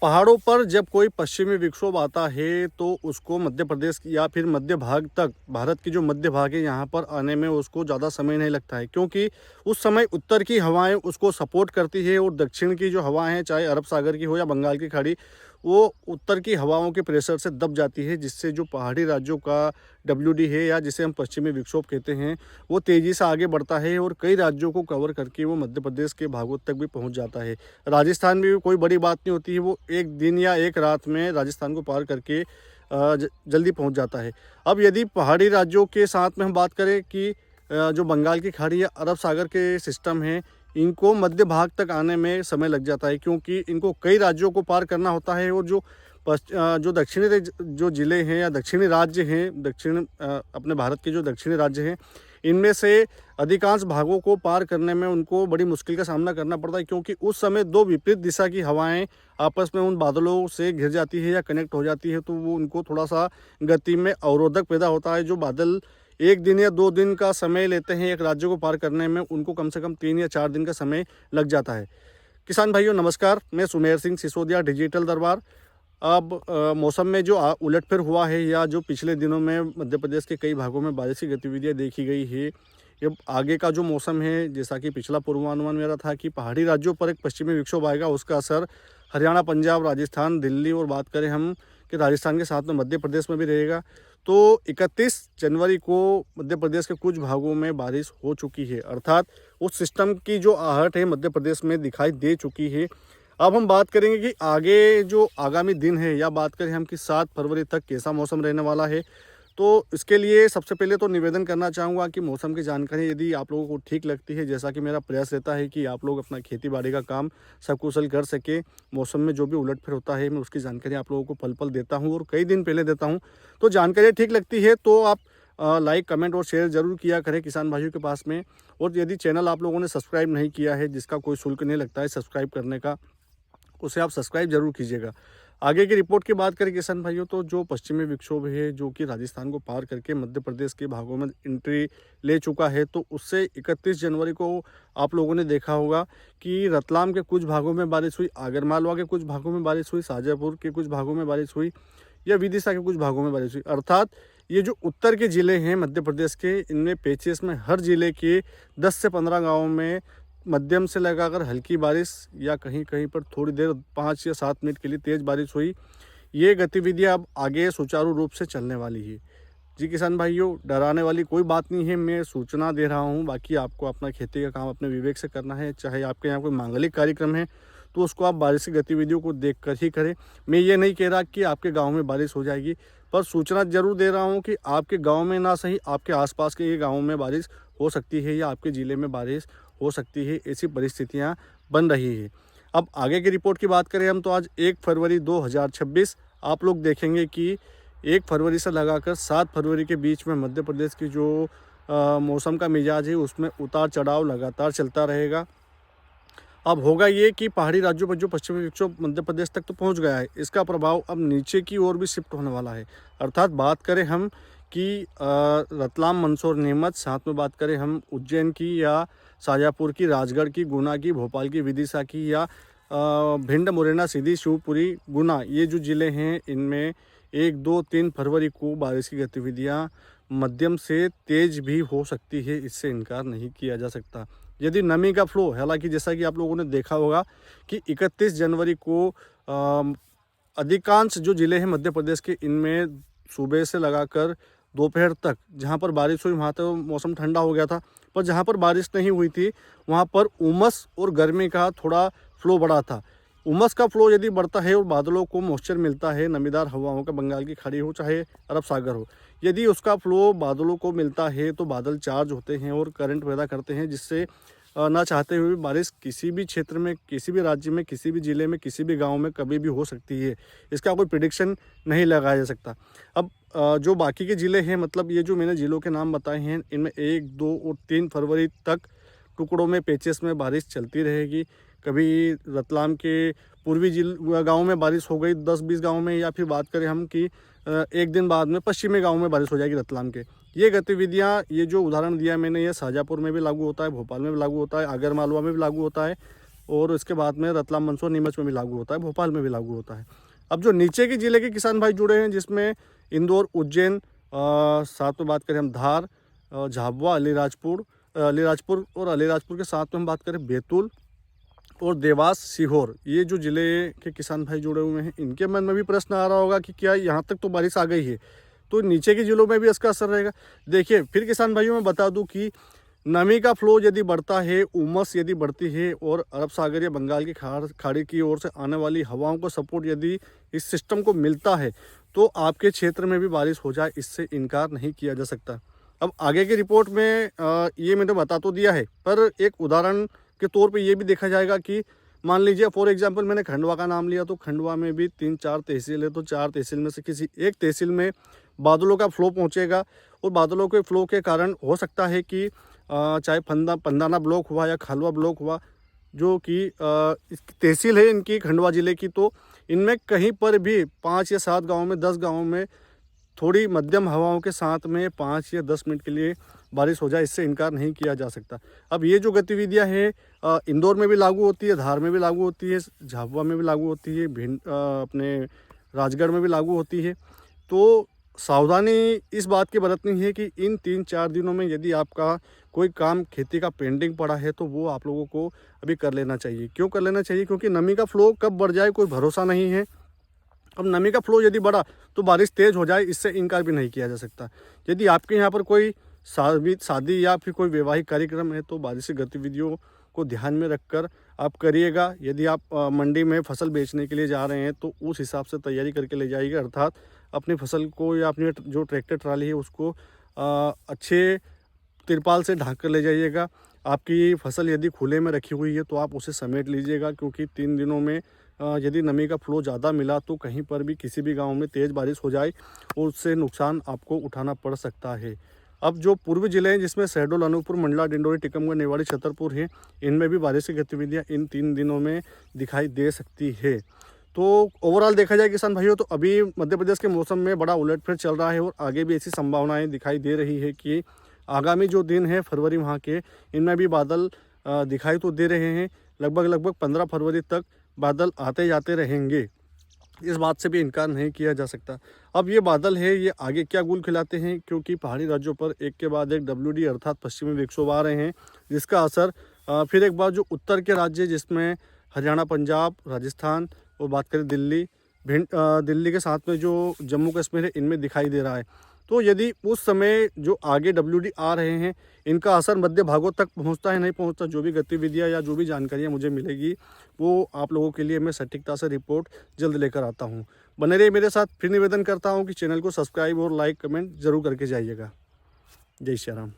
पहाड़ों पर जब कोई पश्चिमी विक्षोभ आता है तो उसको मध्य प्रदेश या फिर मध्य भाग तक, भारत की जो मध्य भाग है यहाँ पर आने में उसको ज़्यादा समय नहीं लगता है, क्योंकि उस समय उत्तर की हवाएं उसको सपोर्ट करती है और दक्षिण की जो हवाएं हैं, चाहे अरब सागर की हो या बंगाल की खाड़ी, वो उत्तर की हवाओं के प्रेशर से दब जाती है, जिससे जो पहाड़ी राज्यों का WD है या जिसे हम पश्चिमी विक्षोभ कहते हैं, वो तेज़ी से आगे बढ़ता है और कई राज्यों को कवर करके वो मध्य प्रदेश के भागों तक भी पहुँच जाता है। राजस्थान में भी कोई बड़ी बात नहीं होती है, वो एक दिन या एक रात में राजस्थान को पार करके जल्दी पहुंच जाता है। अब यदि पहाड़ी राज्यों के साथ में हम बात करें कि जो बंगाल की खाड़ी या अरब सागर के सिस्टम हैं, इनको मध्य भाग तक आने में समय लग जाता है, क्योंकि इनको कई राज्यों को पार करना होता है और जो दक्षिणी जो ज़िले हैं या दक्षिणी राज्य हैं, अपने भारत के जो दक्षिणी राज्य हैं, इनमें से अधिकांश भागों को पार करने में उनको बड़ी मुश्किल का सामना करना पड़ता है, क्योंकि उस समय दो विपरीत दिशा की हवाएं आपस में उन बादलों से घिर जाती है या कनेक्ट हो जाती है, तो वो उनको थोड़ा सा गति में अवरोधक पैदा होता है। जो बादल एक दिन या 2 दिन का समय लेते हैं एक राज्य को पार करने में, उनको कम से कम 3 या 4 दिन का समय लग जाता है। किसान भाइयों नमस्कार, मैं सुमेर सिंह सिसोदिया, डिजिटल दरबार। अब मौसम में जो उलटफेर हुआ है या जो पिछले दिनों में मध्य प्रदेश के कई भागों में बारिश की गतिविधियां देखी गई है, ये आगे का जो मौसम है, जैसा कि पिछला पूर्वानुमान मेरा था कि पहाड़ी राज्यों पर एक पश्चिमी विक्षोभ आएगा, उसका असर हरियाणा, पंजाब, राजस्थान, दिल्ली और बात करें हम कि राजस्थान के साथ में मध्य प्रदेश में भी रहेगा। तो 31 जनवरी को मध्य प्रदेश के कुछ भागों में बारिश हो चुकी है, अर्थात उस सिस्टम की जो आहट है मध्य प्रदेश में दिखाई दे चुकी है। अब हम बात करेंगे कि आगे जो आगामी दिन है, या बात करें हम कि 7 फरवरी तक कैसा मौसम रहने वाला है। तो इसके लिए सबसे पहले तो निवेदन करना चाहूँगा कि मौसम की जानकारी यदि आप लोगों को ठीक लगती है, जैसा कि मेरा प्रयास रहता है कि आप लोग अपना खेती बाड़ी का काम सकुशल कर सके, मौसम में जो भी उलटफेर होता है मैं उसकी जानकारी आप लोगों को पल पल देता हूँ और कई दिन पहले देता हूँ। तो जानकारी ठीक लगती है तो आप लाइक, कमेंट और शेयर ज़रूर किया करें किसान भाइयों के पास में। और यदि चैनल आप लोगों ने सब्सक्राइब नहीं किया है, जिसका कोई शुल्क नहीं लगता है सब्सक्राइब करने का, उसे आप सब्सक्राइब जरूर कीजिएगा। आगे की रिपोर्ट की बात करें किसान भाइयों, तो जो पश्चिमी विक्षोभ है जो कि राजस्थान को पार करके मध्य प्रदेश के भागों में एंट्री ले चुका है, तो उससे 31 जनवरी को आप लोगों ने देखा होगा कि रतलाम के कुछ भागों में बारिश हुई, आगरमालवा के कुछ भागों में बारिश हुई, शाजापुर के कुछ भागों में बारिश हुई या विदिशा के कुछ भागों में बारिश हुई। अर्थात ये जो उत्तर के ज़िले हैं मध्य प्रदेश के, इनमें पेचीस में हर ज़िले के 10 से 15 गाँवों में मध्यम से लगाकर हल्की बारिश या कहीं कहीं पर थोड़ी देर 5 या 7 मिनट के लिए तेज़ बारिश हुई। ये गतिविधियां अब आगे सुचारू रूप से चलने वाली है। जी किसान भाइयों, डराने वाली कोई बात नहीं है, मैं सूचना दे रहा हूँ। बाकी आपको अपना खेती का काम अपने विवेक से करना है। चाहे आपके यहाँ कोई मांगलिक कार्यक्रम है तो उसको आप बारिश की गतिविधियों को देख कर ही करें। मैं ये नहीं कह रहा कि आपके गाँव में बारिश हो जाएगी, पर सूचना जरूर दे रहा हूँ कि आपके गाँव में ना सही आपके आसपास के गाँव में बारिश हो सकती है या आपके ज़िले में बारिश हो सकती है। ऐसी परिस्थितियां बन रही है। अब आगे की रिपोर्ट की बात करें हम, तो आज 1 फरवरी 2026 आप लोग देखेंगे कि 1 फरवरी से लगाकर 7 फरवरी के बीच में मध्य प्रदेश की जो मौसम का मिजाज है उसमें उतार चढ़ाव लगातार चलता रहेगा। अब होगा ये कि पहाड़ी राज्यों पर जो पश्चिमी विक्षोभ मध्य प्रदेश तक तो पहुंच गया है, इसका प्रभाव अब नीचे की ओर भी शिफ्ट होने वाला है। अर्थात बात करें हम कि रतलाम, मंदसौर, नीमच, साथ में बात करें हम उज्जैन की या शाजापुर की, राजगढ़ की, गुना की, भोपाल की, विदिशा की या भिंड, मुरैना, सीधी, शिवपुरी, गुना, ये जो ज़िले हैं इनमें 1, 2, 3 फरवरी को बारिश की गतिविधियां मध्यम से तेज़ भी हो सकती है, इससे इनकार नहीं किया जा सकता। यदि नमी का फ्लो, हालांकि जैसा कि आप लोगों ने देखा होगा कि 31 जनवरी को अधिकांश जो ज़िले हैं मध्य प्रदेश के, इनमें सुबह से लगाकर दोपहर तक जहाँ पर बारिश हुई वहाँ तो मौसम ठंडा हो गया था, पर जहाँ पर बारिश नहीं हुई थी वहाँ पर उमस और गर्मी का थोड़ा फ्लो बढ़ा था। उमस का फ्लो यदि बढ़ता है और बादलों को मॉइस्चर मिलता है, नमीदार हवाओं का, बंगाल की खाड़ी हो चाहे अरब सागर हो, यदि उसका फ्लो बादलों को मिलता है तो बादल चार्ज होते हैं और करंट पैदा करते हैं, जिससे ना चाहते हुए भी बारिश किसी भी क्षेत्र में, किसी भी राज्य में, किसी भी ज़िले में, किसी भी गांव में कभी भी हो सकती है। इसका कोई प्रिडिक्शन नहीं लगाया जा सकता। अब जो बाकी के ज़िले हैं, मतलब ये जो मैंने ज़िलों के नाम बताए हैं, इनमें 1, 2 और 3 फरवरी तक टुकड़ों में, पेचेस में बारिश चलती रहेगी। कभी रतलाम के पूर्वी गाँव में बारिश हो गई 10-20 गाँव में, या फिर बात करें हम कि एक दिन बाद में पश्चिमी गाँव में बारिश हो जाएगी रतलाम के। ये गतिविधियाँ, ये जो उदाहरण दिया मैंने, ये शाजापुर में भी लागू होता है, भोपाल में भी लागू होता है, आगरमालवा में भी लागू होता है और इसके बाद में रतलाम, मंदसौर, नीमच में भी लागू होता है, भोपाल में भी लागू होता है। अब जो नीचे के ज़िले के किसान भाई जुड़े हैं, जिसमें इंदौर, उज्जैन, साथ में बात करें हम धार, झाबुआ, अलीराजपुर और अलीराजपुर के साथ में हम बात करें बैतूल और देवास, सीहोर, ये जो ज़िले के किसान भाई जुड़े हुए हैं, इनके मन में भी प्रश्न आ रहा होगा कि क्या यहाँ तक तो बारिश आ गई है, तो नीचे के ज़िलों में भी इसका असर रहेगा। देखिए फिर किसान भाइयों मैं बता दूं कि नमी का फ्लो यदि बढ़ता है, उमस यदि बढ़ती है और अरब सागर या बंगाल की खाड़ी की ओर से आने वाली हवाओं को सपोर्ट यदि इस सिस्टम को मिलता है, तो आपके क्षेत्र में भी बारिश हो जाए, इससे इनकार नहीं किया जा सकता। अब आगे की रिपोर्ट में ये मैंने बता तो दिया है, पर एक उदाहरण के तौर पे ये भी देखा जाएगा कि मान लीजिए फॉर एग्जांपल मैंने खंडवा का नाम लिया, तो खंडवा में भी 3-4 तहसील है, तो 4 तहसील में से किसी एक तहसील में बादलों का फ्लो पहुंचेगा और बादलों के फ्लो के कारण हो सकता है कि चाहे पंदाना ब्लॉक हुआ या खालवा ब्लॉक हुआ, जो कि तहसील है इनकी खंडवा ज़िले की, तो इनमें कहीं पर भी 5 या 7 गाँव में, 10 गाँव में थोड़ी मध्यम हवाओं के साथ में 5 या 10 मिनट के लिए बारिश हो जाए, इससे इनकार नहीं किया जा सकता। अब ये जो गतिविधियां हैं इंदौर में भी लागू होती है, धार में भी लागू होती है, झाबुआ में भी लागू होती है, अपने राजगढ़ में भी लागू होती है। तो सावधानी इस बात की बरतनी है कि इन 3-4 दिनों में यदि आपका कोई काम खेती का पेंडिंग पड़ा है, तो वो आप लोगों को अभी कर लेना चाहिए। क्यों कर लेना चाहिए? क्योंकि नमी का फ्लो कब बढ़ जाए कोई भरोसा नहीं है। अब नमी का फ्लो यदि बढ़ा तो बारिश तेज़ हो जाए, इससे इनकार भी नहीं किया जा सकता। यदि आपके यहाँ पर कोई शादी या फिर कोई वैवाहिक कार्यक्रम है, तो बारिशी गतिविधियों को ध्यान में रखकर आप करिएगा। यदि आप मंडी में फसल बेचने के लिए जा रहे हैं, तो उस हिसाब से तैयारी करके ले जाइएगा, अर्थात अपनी फसल को या अपनी जो ट्रैक्टर ट्राली है उसको अच्छे तिरपाल से ढक कर ले जाइएगा। आपकी फसल यदि खुले में रखी हुई है तो आप उसे समेट लीजिएगा, क्योंकि 3 दिनों में यदि नमी का फ्लो ज़्यादा मिला तो कहीं पर भी किसी भी गांव में तेज़ बारिश हो जाए और उससे नुकसान आपको उठाना पड़ सकता है। अब जो पूर्वी ज़िले हैं, जिसमें शहडोल, अनूपपुर, मंडला, डिंडोरी, टीकमगढ़, निवाड़ी, छतरपुर हैं, इनमें भी बारिश की गतिविधियाँ इन 3 दिनों में दिखाई दे सकती है। तो ओवरऑल देखा जाए किसान भाइयों, तो अभी मध्य प्रदेश के मौसम में बड़ा उलटफेर चल रहा है और आगे भी ऐसी संभावनाएँ दिखाई दे रही है कि आगामी जो दिन है फरवरी माह के, इनमें भी बादल दिखाई तो दे रहे हैं। लगभग 15 फरवरी तक बादल आते जाते रहेंगे, इस बात से भी इनकार नहीं किया जा सकता। अब ये बादल है, ये आगे क्या गुल खिलाते हैं, क्योंकि पहाड़ी राज्यों पर एक के बाद एक WD अर्थात पश्चिमी विक्षोभ आ रहे हैं, जिसका असर फिर एक बार जो उत्तर के राज्य, जिसमें हरियाणा, पंजाब, राजस्थान और बात करें दिल्ली के साथ में जो जम्मू कश्मीर है, इनमें दिखाई दे रहा है। तो यदि उस समय जो आगे WD आ रहे हैं, इनका असर मध्य भागों तक पहुंचता है नहीं पहुंचता, जो भी गतिविधियां या जो भी जानकारियां मुझे मिलेगी, वो आप लोगों के लिए मैं सटीकता से रिपोर्ट जल्द लेकर आता हूं। बने रहिए मेरे साथ। फिर निवेदन करता हूं कि चैनल को सब्सक्राइब और लाइक कमेंट जरूर करके जाइएगा। जय श्री राम।